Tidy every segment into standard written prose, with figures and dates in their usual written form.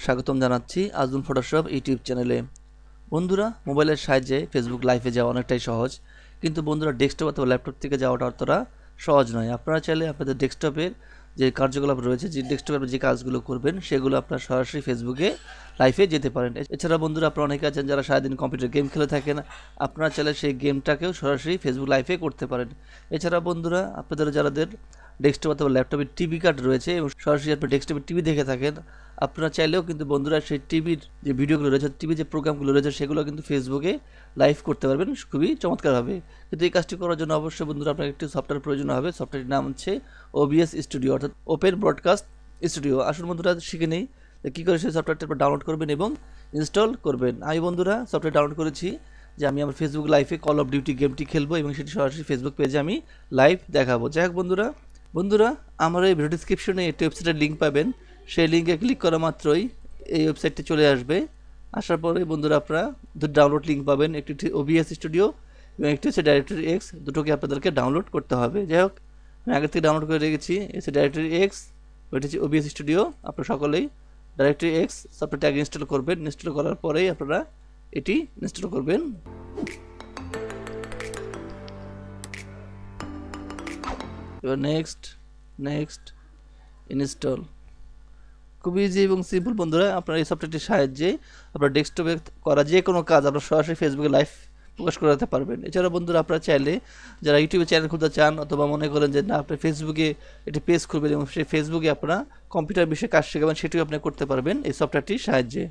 স্বাগতম জানাচ্ছি আজুন Photoshop YouTube চ্যানেলে। বন্ধুরা, মোবাইলের সাহায্যে ফেসবুক লাইভে যাওয়া অনেকটাই সহজ, কিন্তু বন্ধুরা ডেস্কটপ অথবা ল্যাপটপ থেকে যাওয়াটা অতটা সহজ নয়। আপনারা চাইলে আপনাদের ডেস্কটপের যে কার্যকলাপ রয়েছে, যে ডেস্কটপে যে কাজগুলো করবেন সেগুলো আপনারা সরাসরি ফেসবুকে লাইভে যেতে পারেন। এছাড়া বন্ধুরা, আপনারা অনেকে আছেন যারা সারাদিন কম্পিউটার গেম খেলে থাকেন, আপনারা চাইলে সেই গেমটাকেও সরাসরি ফেসবুক লাইভে করতে পারেন। এছাড়া বন্ধুরা, আপনাদের যাদের ডেস্কটপ অথবা ল্যাপটপের টিভি কার্ড রয়েছে এবং সরাসরি আপনি ডেস্কটপে টিভি দেখে থাকেন, আপনারা চাইলেও কিন্তু বন্ধুরা সেই টিভির যে ভিডিওগুলো রয়েছে, টিভির যে প্রোগ্রামগুলো রয়েছে সেগুলো কিন্তু ফেসবুকে লাইভ করতে পারবেন খুবই চমৎকারভাবে। কিন্তু এই কাজটি করার জন্য অবশ্যই বন্ধুরা আপনার একটি সফটওয়্যার প্রয়োজন হবে। সফটওয়্যারটির নাম হচ্ছে OBS স্টুডিও, অর্থাৎ ওপেন ব্রডকাস্ট স্টুডিও। আসুন বন্ধুরা শিখে নেই কী করে সেই সফটওয়্যারটি ডাউনলোড করবেন এবং ইনস্টল করবেন। আমি বন্ধুরা সফটওয়্যার ডাউনলোড করেছি যে আমি আমার ফেসবুক লাইভে কল অফ ডিউটি গেমটি খেলবো এবং সেটি সরাসরি ফেসবুক পেজে আমি লাইভ দেখাবো। যাই হোক বন্ধুরা আমার এই ভিডিও ডিসক্রিপশনে একটি ওয়েবসাইটের লিঙ্ক পাবেন। সেই লিঙ্কে ক্লিক করা মাত্রই এই ওয়েবসাইটটি চলে আসবে। আসার পরে বন্ধুরা আপনারা দুটো ডাউনলোড লিঙ্ক পাবেন, একটি OBS স্টুডিও এবং একটি হচ্ছে ডাইরেক্টরি এক্স। দুটোকে আপনাদেরকে ডাউনলোড করতে হবে। যাই হোক, আমি আগে থেকে ডাউনলোড করে রেখেছি। হচ্ছে ডাইরেক্টরি এক্স, ওইটা হচ্ছে OBS স্টুডিও। আপনারা সকলেই ডাইরেক্টরি এক্স সফটওয়্যারটি আগে ইনস্টল করবেন। ইনস্টল করার পরেই আপনারা এটি ইনস্টল করবেন। এবার নেক্সট ইনস্টল। খুব ইজি এবং সিম্পল বন্ধুরা। আপনারা এই সফটওয়্যারটির সাহায্যে আপনার ডেস্কটপে করা যে কোনো কাজ আপনারা সরাসরি ফেসবুকে লাইভ প্রকাশ করাতে পারবেন। এছাড়া বন্ধুরা আপনারা চাইলে যারা ইউটিউবে চ্যানেল খুলতে চান অথবা মনে করেন যে না আপনি ফেসবুকে একটি পেজ খুলবেন এবং সেই ফেসবুকে আপনারা কম্পিউটার বিষয়ে কাজ শেখাবেন, সেটিও আপনি করতে পারবেন এই সফটওয়্যারটির সাহায্যে।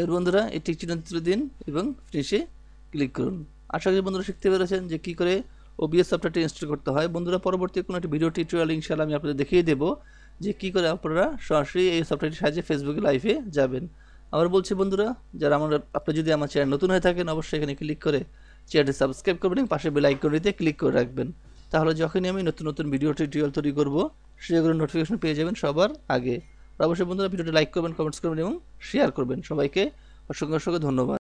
এর বন্ধুরা এই টিক চিহ্ন তুলে দিন এবং ফিনিশে ক্লিক করুন। আশা করি বন্ধুরা শিখতে পেরেছেন যে কী করে OBS সফটওয়্যারটি ইনস্টল করতে হয়। বন্ধুরা পরবর্তী কোনো একটি ভিডিও টিউটোরিয়াল ইনশাআল্লাহ আমি আপনাদের দেখিয়ে দেবো যে কী করে আপনারা সরাসরি এই সফটওয়্যারটির সাহায্যে ফেসবুকে লাইভে যাবেন। আবার বলছি বন্ধুরা, যারা আপনি যদি আমার চ্যানেল নতুন হয়ে থাকেন অবশ্যই এখানে ক্লিক করে চ্যানেলটি সাবস্ক্রাইব করবেন এবং পাশে বেল আইকনটিতে ক্লিক করে রাখবেন। তাহলে যখনই আমি নতুন ভিডিও টিউটোরিয়াল তৈরি করবো সেগুলো নোটিফিকেশন পেয়ে যাবেন সবার আগে। অবশ্যই বন্ধুরা ভিডিওটি লাইক করবেন, কমেন্টস করবেন এবং শেয়ার করবেন। সবাইকে অসংখ্য ধন্যবাদ।